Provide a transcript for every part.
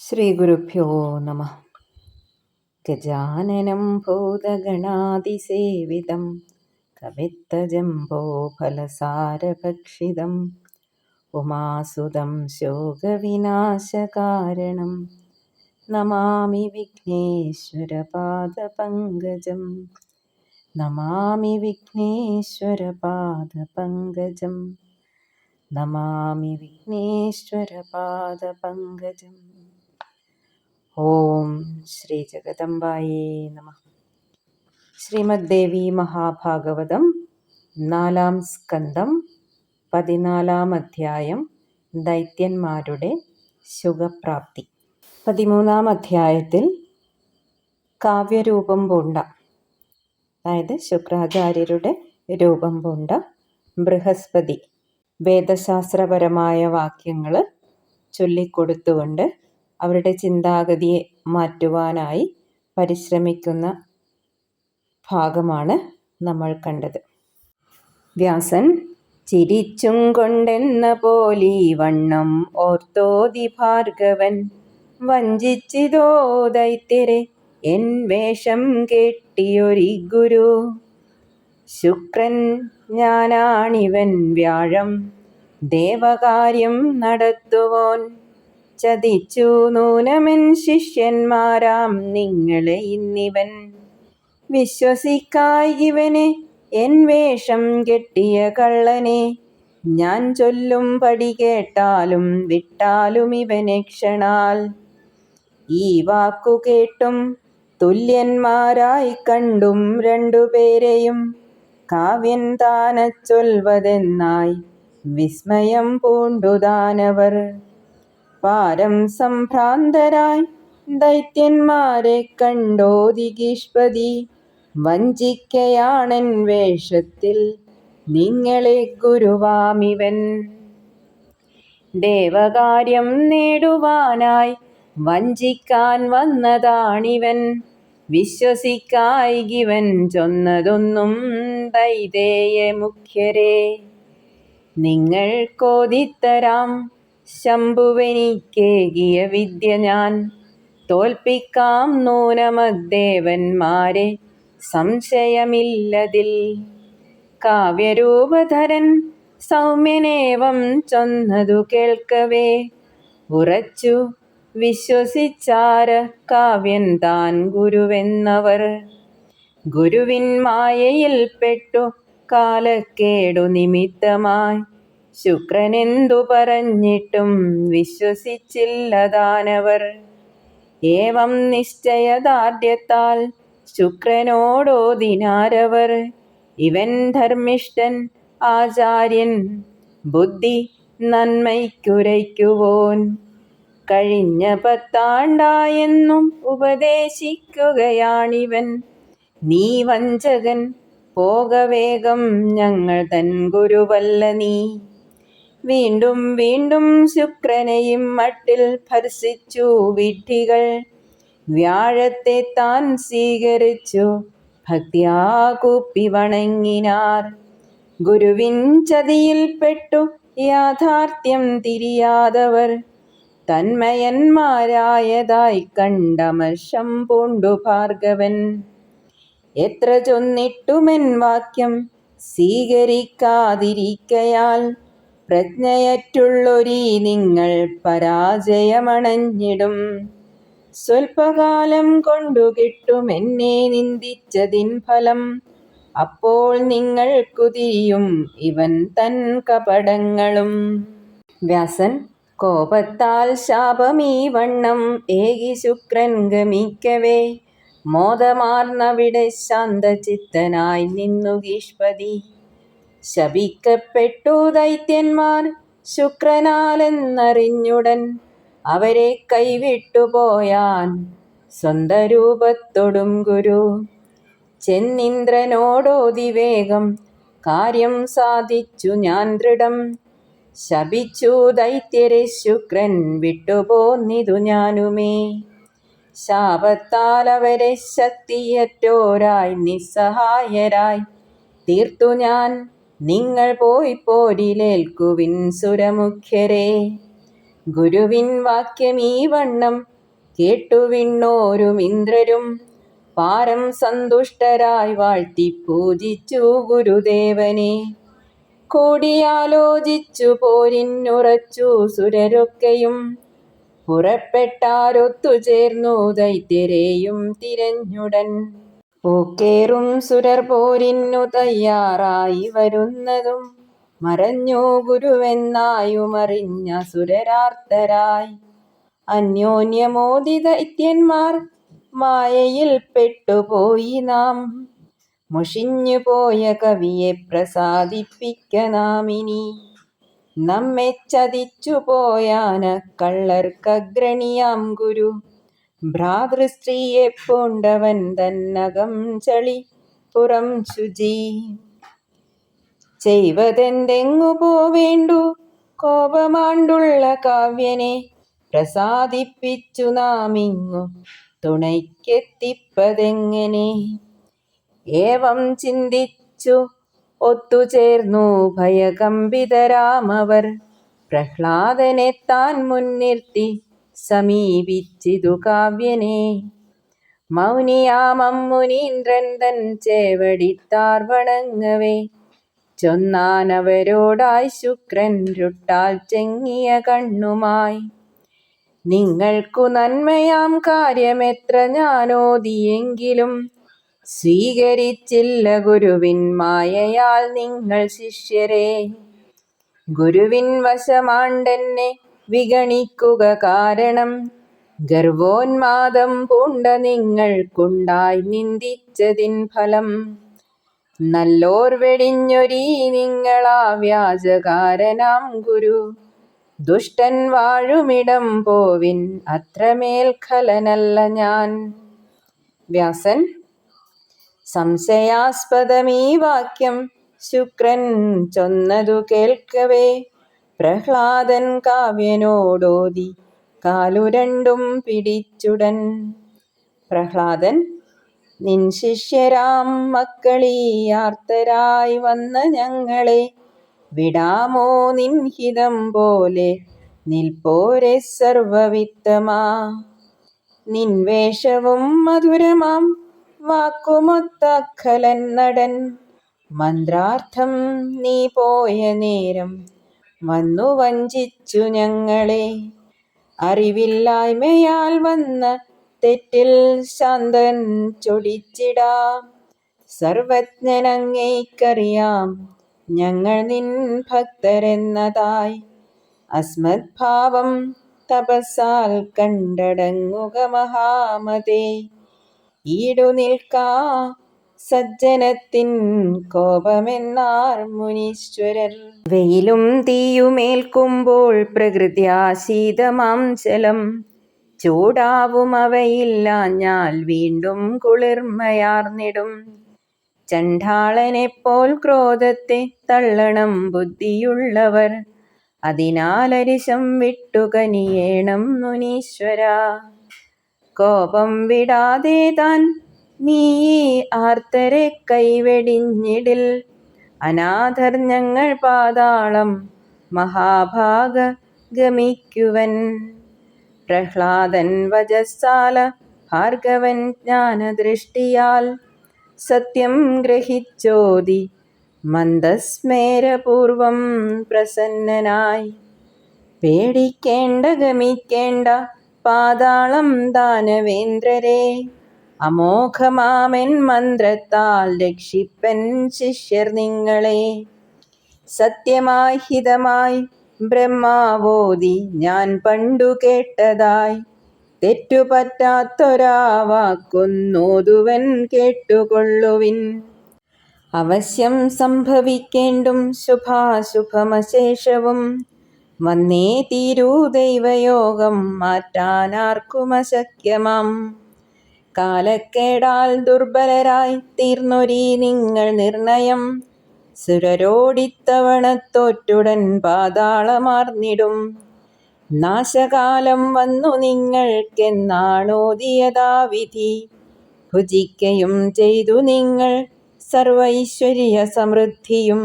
ശ്രീഗുരുഭ്യോ നമഃ. ഗജാനനം ഭൂതഗണാതിസേവിതം കവിത്തജംബോഫലസാരഭക്ഷിതം ഉമാസുതം ശോകവിനാശകാരണം നമാമി വിഘ്നേശ്വരപാദപങ്കജം. നമാമി വിഘ്നേശ്വരപാദപങ്കജം. നമാമി വിഘ്നേശ്വരപാദപങ്കജം. ഓം ശ്രീ ജഗദംബായേ നമഃ. ശ്രീമദ് ദേവി മഹാഭാഗവതം 4-ാം സ്കന്ധം 14-ാം അധ്യായം ദൈത്യന്മാരുടെ ശുഖപ്രാപ്തി. 13-ാം അധ്യായത്തിൽ കാവ്യരൂപം പൂണ്ട, അതായത് ശുക്രാചാര്യരുടെ രൂപം പൂണ്ട ബൃഹസ്പതി വേദശാസ്ത്രപരമായ വാക്യങ്ങൾ ചൊല്ലിക്കൊടുത്തുകൊണ്ട് അവരുടെ ചിന്താഗതിയെ മാറ്റുവാനായി പരിശ്രമിക്കുന്ന ഭാഗമാണ് നമ്മൾ കണ്ടത്. വ്യാസൻ ചിരിച്ചും കൊണ്ടെന്ന പോലീ വണ്ണം ഓർത്തോതി ഭാർഗവൻ വഞ്ചിച്ചിതോ ദൈത്യരെ എൻ വേഷം കെട്ടിയൊരി ഗുരു. ശുക്രൻ ഞാനാണിവൻ വ്യാഴം ദേവകാര്യം നടത്തുവോൻ. ചതിച്ചു നൂനമെൻ ശിഷ്യന്മാരാം നിങ്ങളെ ഇന്നിവൻ. വിശ്വസിക്കായിവനെ എൻ വേഷം കെട്ടിയ കള്ളനെ. ഞാൻ ചൊല്ലും പടി കേട്ടാലും വിട്ടാലും ഇവനെ ക്ഷണാൽ. ഈ വാക്കു കേട്ടും തുല്യന്മാരായി കണ്ടും രണ്ടുപേരെയും കാവ്യൻ താന ചൊൽവതെന്നായി വിസ്മയം പൂണ്ടു ദാനവർ. പാരം സംഭ്രാന്തരായി ദൈത്യന്മാരെ കണ്ടോതിഗീഷ്പതി. വഞ്ചിക്കയാണെൻ വേഷത്തിൽ നിങ്ങളെ ഗുരുവാമിവൻ. ദേവകാര്യം നേടുവാനായി വഞ്ചിക്കാൻ വന്നതാണിവൻ. വിശ്വസിക്കായികിവൻ ചൊന്നതൊന്നും ദൈതേയ മുഖ്യരെ. നിങ്ങൾക്കോതിത്തരാം ശംഭുവെനിക്കേകിയ വിദ്യ ഞാൻ. തോൽപ്പിക്കാം നൂനമദ്ദേവന്മാരെ സംശയമില്ലതിൽ. കാവ്യരൂപധരൻ സൗമ്യനേവം ചൊന്നതു കേൾക്കവേ ഉറച്ചു വിശ്വസിച്ചാര കാവ്യൻ താൻ ഗുരുവെന്നവർ. ഗുരുവിൻ മായയിൽപ്പെട്ടു കാലക്കേടു നിമിത്തമായി ശുക്രനെന്തു പറഞ്ഞിട്ടും വിശ്വസിച്ചില്ല ദാനവർ. ഏവം നിശ്ചയദാർഢ്യത്താൽ ശുക്രനോടോതിനാരവർ. ഇവൻ ധർമ്മിഷ്ഠൻ ആചാര്യൻ ബുദ്ധി നന്മയ്ക്കുരയ്ക്കുവോൻ. കഴിഞ്ഞ 10 ആണ്ടായെന്നും ഉപദേശിക്കുകയാണിവൻ. നീ വഞ്ചകൻ പോകവേഗം ഞങ്ങൾ തൻ ഗുരുവല്ല നീ. വീണ്ടും വീണ്ടും ശുക്രനെയും മട്ടിൽ ഭർസിച്ചു വിഡ്ഢികൾ. വ്യാഴത്തെ താൻ സ്വീകരിച്ചു ഭക്തിയാ കൂപ്പി വണങ്ങിനാർ. ഗുരുവിൻ ചതിയിൽപ്പെട്ടു യാഥാർത്ഥ്യം തിരിയാതവർ തന്മയന്മാരായതായി കണ്ടമർഷം പൂണ്ടു ഭാർഗവൻ. എത്ര ചൊന്നിട്ടുമെൻ വാക്യം സ്വീകരിക്കാതിരിക്കയാൽ പ്രജ്ഞയറ്റുള്ളൊരീ നിങ്ങൾ പരാജയമണഞ്ഞിടും. സ്വൽപ്പകാലം കൊണ്ടു കിട്ടുമെന്നെ നിന്ദിച്ചതിൻ ഫലം. അപ്പോൾ നിങ്ങൾക്കു തിരിയും ഇവൻ തൻ കപടങ്ങളും. വ്യാസൻ കോപത്താൽ ശാപമീ വണ്ണം ഏകി ശുക്രൻ ഗമിക്കവേ മോദമാർന്നവിടെ ശാന്തചിത്തനായി നിന്നു ഗീഷ്പതി. ശപിക്കപ്പെട്ടു ദൈത്യന്മാർ ശുക്രനാലെന്നറിഞ്ഞുടൻ അവരെ കൈവിട്ടുപോയാൻ സ്വന്തരൂപത്തൊടും ഗുരു. ചെന്നിന്ദ്രനോടോതി വേഗം കാര്യം സാധിച്ചു ഞാൻ ദൃഢം. ശപിച്ചു ദൈത്യരെ ശുക്രൻ വിട്ടുപോന്നിതു ഞാനുമേ. ശാപത്താൽ അവരെ ശക്തിയറ്റോരായി നിസ്സഹായരായി തീർത്തു ഞാൻ. നിങ്ങൾ പോയി പോരിലേൽക്കുവിൻ സുരമുഖ്യരെ. ഗുരുവിൻ വാക്യമീ വണ്ണം കേട്ടുവിണ്ണോരും ഇന്ദ്രരും പാരം സന്തുഷ്ടരായി വാഴ്ത്തി പൂജിച്ചു ഗുരുദേവനെ. കൂടിയാലോചിച്ചു പോരിന്നുറച്ചു സുരരൊക്കെയും പുറപ്പെട്ടാരൊത്തുചേർന്നു ദൈത്യരെയും തിരഞ്ഞുടൻ. പൂക്കേറും സുരർ പോരിന്നു തയ്യാറായി വരുന്നതും മറഞ്ഞു ഗുരുവെന്നായുമറിഞ്ഞ സുരരാർത്തരായി. അന്യോന്യമോദി ദൈത്യന്മാർ മായയിൽ പെട്ടുപോയി നാം. മുഷിഞ്ഞു പോയ കവിയെ പ്രസാദിപ്പിക്ക നാമിനി. നമ്മെ ചതിച്ചു പോയാന കള്ളർക്കഗ്രണിയാം ഗുരു. ഭ്രാതൃസ്ത്രീയെ പൂണ്ടവൻ തന്നകം ചളി പുറം ശുചി. ചെയ്വതെന്തെങ്ങു പോവേണ്ടു കോപമാണ്ടുള്ള കാവ്യനെ. പ്രസാദിപ്പിച്ചു നാമിങ്ങു തുണയ്ക്കെത്തിപ്പതെങ്ങനെ. ഏവം ചിന്തിച്ചു ഒത്തുചേർന്നു ഭയകമ്പിതരാമവർ. പ്രഹ്ലാദനെ താൻ മുൻനിർത്തി സമീപിച്ചിതു കാവ്യനെ. മൗനിയാമം മുനീന്ദ്രൻ തൻ ചേവടിത്താർ വണങ്ങവേ. ചൊന്നാനവരോടായി ശുക്രൻ രുട്ടാൽ ചെങ്ങിയ കണ്ണുമായി. നിങ്ങൾക്കു നന്മയാം കാര്യമെത്ര ഞാനോദിയെങ്കിലും സ്വീകരിച്ചില്ല ഗുരുവിൻ മായയാൽ നിങ്ങൾ ശിഷ്യരെ. ഗുരുവിൻ വശമാണ്ടെന്നെ വിഗണിക്കുക കാരണം ഗർവോന്മാദം പൂണ്ട നിങ്ങൾക്കുണ്ടായി നിന്ദിച്ചതിൻ ഫലം. നല്ലോർ വെടിഞ്ഞൊരീ നിങ്ങളാ വ്യാജകാരനാം ഗുരു. ദുഷ്ടൻ വാഴുമിടം പോവിൻ അത്രമേൽ ഖലനല്ല ഞാൻ. വ്യാസൻ: സംശയാസ്പദമീ വാക്യം ശുക്രൻ ചൊന്നതു കേൾക്കവേ. പ്രഹ്ലാദൻ കാവ്യനോടോതി കാലു രണ്ടും പിടിച്ചുടൻ. പ്രഹ്ലാദൻ: നിൻ ശിഷ്യരാം മക്കളീ ആർത്തരായി വന്ന ഞങ്ങളെ വിടാമോ നിൻഹിതം പോലെ നിൽപ്പോരെ സർവവിത്തമാ. നിൻ വേഷവും മധുരമാം വാക്കുമൊത്ത ഖലൻ നടൻ. മന്ത്രാർത്ഥം നീ പോയ നേരം വന്നു വഞ്ചിച്ചു ഞങ്ങളെ. അറിവില്ലായ്മയാൽ വന്ന തെറ്റിൽ ശാന്തൻ ചൊടിച്ചിടാം. സർവജ്ഞനങ്ങയ്ക്കറിയാം ഞങ്ങൾ നിൻ ഭക്തരെന്നതായി. അസ്മദ്ഭാവം തപസാൽ കണ്ടടങ്ങുക മഹാമതേ. ഈടു നിൽക്കാ സജ്ജനത്തിൻ കോപമെന്നാർ മുനീശ്വരർ. വെയിലും തീയുമേൽക്കുമ്പോൾ പ്രകൃത്യാ ശീതമാം ജലം. ചൂടാവും അവയില്ലാഞ്ഞാൽ വീണ്ടും കുളിർമയാർന്നിടും. ചണ്ഡാളനെപ്പോൽ ക്രോധത്തെ തള്ളണം ബുദ്ധിയുള്ളവർ. അതിനാലരിശം വിട്ടു കനിയേണം മുനീശ്വരാ. കോപം വിടാതെ താൻ നീ ആർത്തരെ കൈവെടിഞ്ഞിടിൽ. അനാഥർ ഞങ്ങൾ പാതാളം മഹാഭാഗ ഗമിക്കുവൻ. പ്രഹ്ലാദൻ വചസ്സാല ഭാർഗവൻ ജ്ഞാനദൃഷ്ടിയാൽ സത്യം ഗ്രഹിച്ചോതി മന്ദസ്മേരപൂർവം പ്രസന്നനായി. പേടിക്കേണ്ട ഗമിക്കേണ്ട പാതാളം ദാനവേന്ദ്രരെ. അമോഘമാമെൻ മന്ത്രത്താൽ രക്ഷിപ്പൻ ശിഷ്യർ നിങ്ങളെ. സത്യമായി ഹിതമായി ബ്രഹ്മാവോതി ഞാൻ പണ്ടു കേട്ടതായി. തെറ്റുപറ്റാത്തൊരാ വാക്കൊന്നോതുവൻ കേട്ടുകൊള്ളുവിൻ. അവശ്യം സംഭവിക്കേണ്ടും ശുഭാശുഭമശേഷവും വന്നേ തീരൂ. ദൈവയോഗം മാറ്റാനാർക്കുമശക്യമാം. കാലക്കേടാൽ ദുർബലരായി തീർന്നൊരീ നിങ്ങൾ നിർണയം. സുരരോടിത്തവണ തോറ്റുടൻ പാതാളമാർന്നിടും. നാശകാലം വന്നു നിങ്ങൾക്കെന്നാണോദിയതാ വിധി. ഭുജിക്കയും ചെയ്തു നിങ്ങൾ സർവൈശ്വര്യ സമൃദ്ധിയും.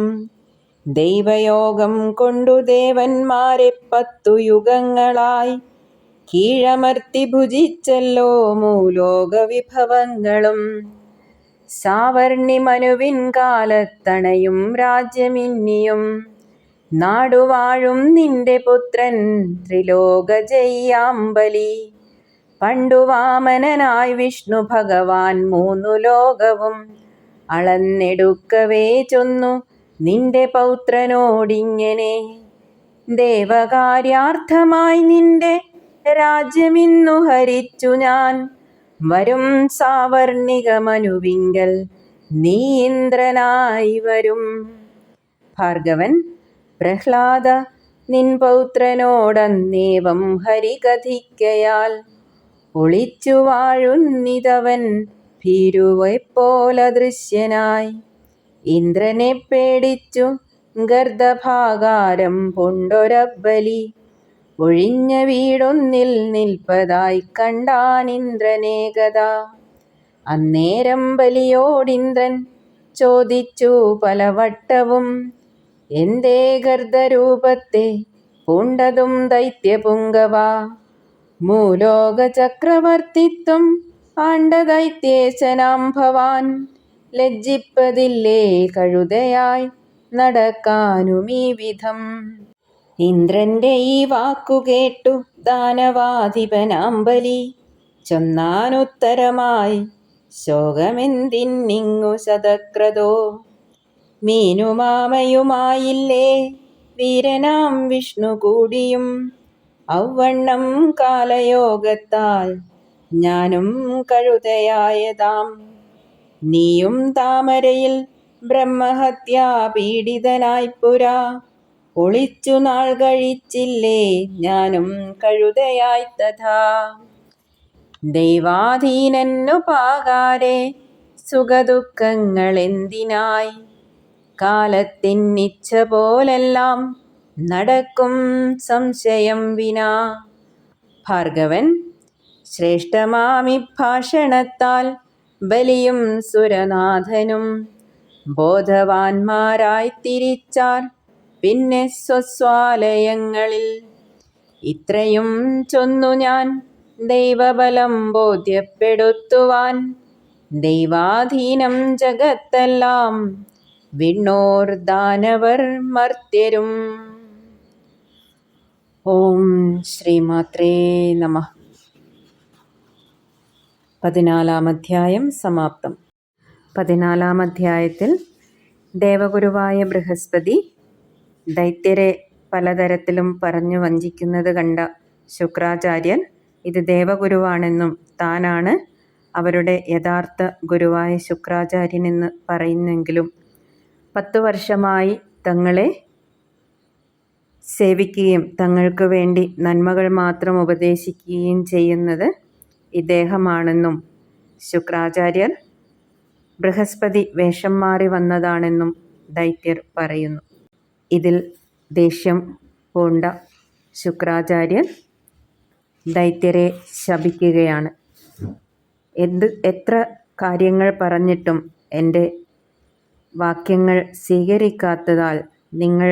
ദൈവയോഗം കൊണ്ടു ദേവന്മാരെ 10 യുഗങ്ങളായി കീഴമർത്തി ഭുജിച്ചല്ലോ മൂലോക വിഭവങ്ങളും. സാവർണി മനുവിൻ കാലത്തണയും രാജ്യമിന്നിയും നാടുവാഴും നിന്റെ പുത്രൻ ത്രിലോകജയ്യാമ്പലി. പണ്ടു വാമനനായി വിഷ്ണു ഭഗവാൻ മൂന്നു ലോകവും അളന്നെടുക്കവേ ചൊന്നു നിന്റെ പൗത്രനോടിങ്ങനെ. ദേവകാര്യാർത്ഥമായി നിന്റെ രാജ്യമിന്നു ഹരിച്ചു ഞാൻ. വരും സാവർണിക മനുവിങ്കൽ നീ ഇന്ദ്രനായി വരും. ഭാർഗവൻ പ്രഹ്ലാദ നിൻ പൗത്രനോടന്നേവം ഹരികഥിക്കയാൽ ഒളിച്ചു വാഴുന്നിതവൻ ഭീരുവെപ്പോലദൃശ്യനായി. ഇന്ദ്രനെ പേടിച്ചു ഗർദഭാകാരം പൂണ്ടൊരബലി ഒഴിഞ്ഞ വീടൊന്നിൽ നിൽപ്പതായി കണ്ടാനിന്ദ്രനേകദാ. അന്നേരം ബലിയോടിന്ദ്രൻ ചോദിച്ചു പലവട്ടവും, എന്തേ ഗർദരൂപത്തെ പൂണ്ടതും ദൈത്യപുങ്കവ. മൂലോക ചക്രവർത്തിത്വം ആണ്ട ദൈത്യേശനാം ഭവാൻ. ലജ്ജിപ്പതില്ലേ കഴുതയായി നടക്കാനുമീ വിധം. ഇന്ദ്രന്റെ ഈ വാക്കുകേട്ടു ദാനവാധിപനാം ബലി ചൊന്നാനുത്തരമായി, ശോകമെന്തിന്നിങ്ങു ശതക്രതോ. മീനുമാമയുമായില്ലേ വീരനാം വിഷ്ണു കൂടിയും, ഔവണ്ണം കാലയോഗത്താൽ ഞാനും കഴുതയായതാം. നീയും താമരയിൽ ബ്രഹ്മഹത്യാ പീഡിതനായിപ്പുരാ ഒളിച്ചു നാൾ കഴിച്ചില്ലേ ഞാനും കഴുതയായി തഥാ. ദൈവാധീനന്നുപാകാരെ സുഖദുഃഖങ്ങളെന്തിനായി, കാലത്തിന്നിച്ഛ പോലെല്ലാം നടക്കും സംശയം വിനാ. ഭാർഗവൻ ശ്രേഷ്ഠമാമിഭാഷണത്താൽ ബലിയും സുരനാഥനും ബോധവാന്മാരായി തിരിച്ചാർ പിന്നെ സ്വസ്വാലയങ്ങളിൽ. ഇത്രയും ചൊന്നു ഞാൻ ദൈവബലം ബോധ്യപ്പെടുത്തുവാൻ, ദൈവാധീനം ജഗത്തെല്ലാം വിണ്ണോർ ദാനവർ മർത്യരും. ഓം ശ്രീമാത്രേ നമഃ. 14-ാം അധ്യായം സമാപ്തം. 14-ാം അധ്യായത്തിൽ ദേവഗുരുവായ ബൃഹസ്പതി ദൈത്യരെ പലതരത്തിലും പറഞ്ഞു വഞ്ചിക്കുന്നത് കണ്ട ശുക്രാചാര്യൻ ഇത് ദേവഗുരുവാണെന്നും താനാണ് അവരുടെ യഥാർത്ഥ ഗുരുവായ ശുക്രാചാര്യനെന്ന് പറയുന്നെങ്കിലും 10 വർഷമായി തങ്ങളെ സേവിക്കുകയും തങ്ങൾക്ക് വേണ്ടി നന്മകൾ മാത്രം ഉപദേശിക്കുകയും ചെയ്യുന്നത് ഇദ്ദേഹമാണെന്നും ശുക്രാചാര്യർ ബൃഹസ്പതി വേഷം മാറി വന്നതാണെന്നും ദൈത്യർ പറയുന്നു. ഇതിൽ ദേഷ്യം പൂണ്ട ശുക്രാചാര്യർ ദൈത്യരെ ശപിക്കുകയാണ്. എത്ര കാര്യങ്ങൾ പറഞ്ഞിട്ടും എൻ്റെ വാക്യങ്ങൾ സ്വീകരിക്കാത്തതാൽ നിങ്ങൾ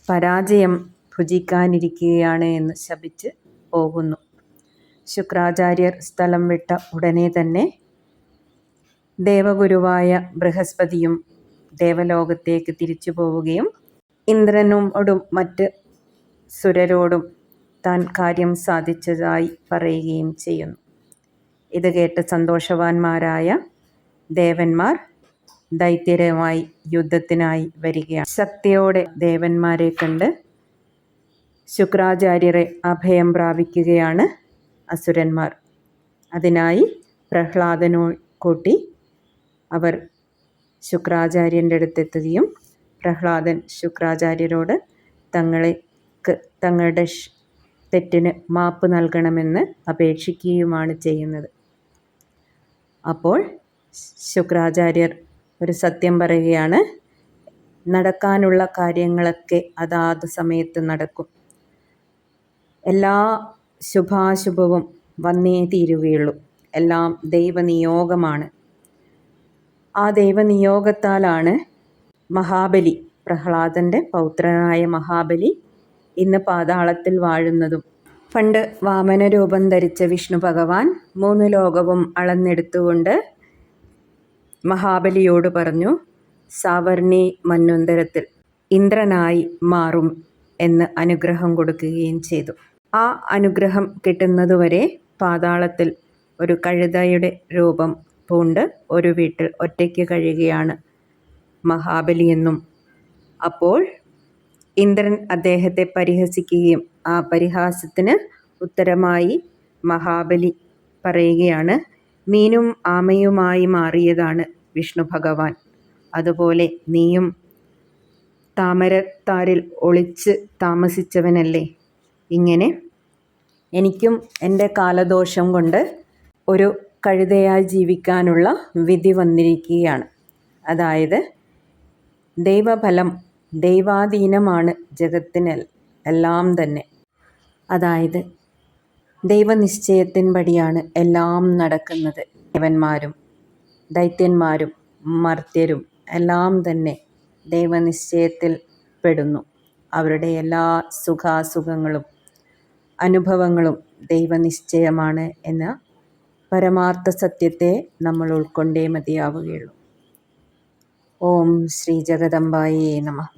പരാജയം ഭുജിക്കാനിരിക്കുകയാണ് എന്ന് ശപിച്ച് പോകുന്നു. ശുക്രാചാര്യർ സ്ഥലം വിട്ട ഉടനെ തന്നെ ദേവഗുരുവായ ബൃഹസ്പതിയും ദേവലോകത്തേക്ക് തിരിച്ചു പോവുകയും ഇന്ദ്രനോടും മറ്റ് സുരരോടും താൻ കാര്യം സാധിച്ചതായി പറയുകയും ചെയ്യുന്നു. ഇത് കേട്ട് സന്തോഷവാന്മാരായ ദേവന്മാർ ദൈത്യരുമായി യുദ്ധത്തിനായി വരികയാണ്. ശക്തിയോടെ ദേവന്മാരെ കണ്ട് ശുക്രാചാര്യരെ അഭയം പ്രാപിക്കുകയാണ് അസുരന്മാർ. അതിനായി പ്രഹ്ലാദനോ കൂട്ടി അവർ ശുക്രാചാര്യൻ്റെ അടുത്തെത്തുകയും പ്രഹ്ലാദൻ ശുക്രാചാര്യരോട് തങ്ങളുടെ തെറ്റിന് മാപ്പ് നൽകണമെന്ന് അപേക്ഷിക്കുകയുമാണ് ചെയ്യുന്നത്. അപ്പോൾ ശുക്രാചാര്യർ ഒരു സത്യം പറയുകയാണ്, നടക്കാനുള്ള കാര്യങ്ങളൊക്കെ അതാത് സമയത്ത് നടക്കും. എല്ലാ ശുഭാശുഭവും വന്നേ തീരുകയുള്ളൂ. എല്ലാം ദൈവനിയോഗമാണ്. ആ ദൈവനിയോഗത്താലാണ് മഹാബലി, പ്രഹ്ലാദൻ്റെ പൗത്രനായ മഹാബലി ഇന്ന് പാതാളത്തിൽ വാഴുന്നതും പണ്ട് വാമനരൂപം ധരിച്ച വിഷ്ണു ഭഗവാൻ 3 ലോകവും അളന്നെടുത്തുകൊണ്ട് മഹാബലിയോട് പറഞ്ഞു, സാവർണി മന്വന്തരത്തിൽ ഇന്ദ്രനായി മാറും എന്ന് അനുഗ്രഹം കൊടുക്കുകയും ചെയ്തു. ആ അനുഗ്രഹം കിട്ടുന്നതുവരെ പാതാളത്തിൽ ഒരു കഴുതയുടെ രൂപം പൂണ്ട് ഒരു വീട്ടിൽ ഒറ്റയ്ക്ക് കഴിയുകയാണ് മഹാബലിയെന്നും, അപ്പോൾ ഇന്ദ്രൻ അദ്ദേഹത്തെ പരിഹസിക്കുകയും ആ പരിഹാസത്തിന് ഉത്തരമായി മഹാബലി പറയുകയാണ്, മീനും ആമയുമായി മാറിയതാണ് വിഷ്ണു ഭഗവാൻ, അതുപോലെ നീയും താമരത്താരിൽ ഒളിച്ച് താമസിച്ചവനല്ലേ. ഇങ്ങനെ എനിക്കും എൻ്റെ കാലദോഷം കൊണ്ട് ഒരു കഴുതയായി ജീവിക്കാനുള്ള വിധി വന്നിരിക്കുകയാണ്. അതായത് ദൈവഫലം, ദൈവാധീനമാണ് ജഗത്തിന് എല്ലാം തന്നെ. അതായത് ദൈവനിശ്ചയത്തിൻപടിയാണ് എല്ലാം നടക്കുന്നത്. ദേവന്മാരും ദൈത്യന്മാരും മർത്യരും എല്ലാം തന്നെ ദൈവനിശ്ചയത്തിൽ പെടുന്നു. അവരുടെ എല്ലാ സുഖാസുഖങ്ങളും അനുഭവങ്ങളും ദൈവനിശ്ചയമാണ് എന്ന പരമാർത്ഥ സത്യത്തെ നമ്മൾ ഉൾക്കൊണ്ടേ മതിയാവുകയുള്ളൂ. ഓം ശ്രീ ജഗദംബായേ നമഃ.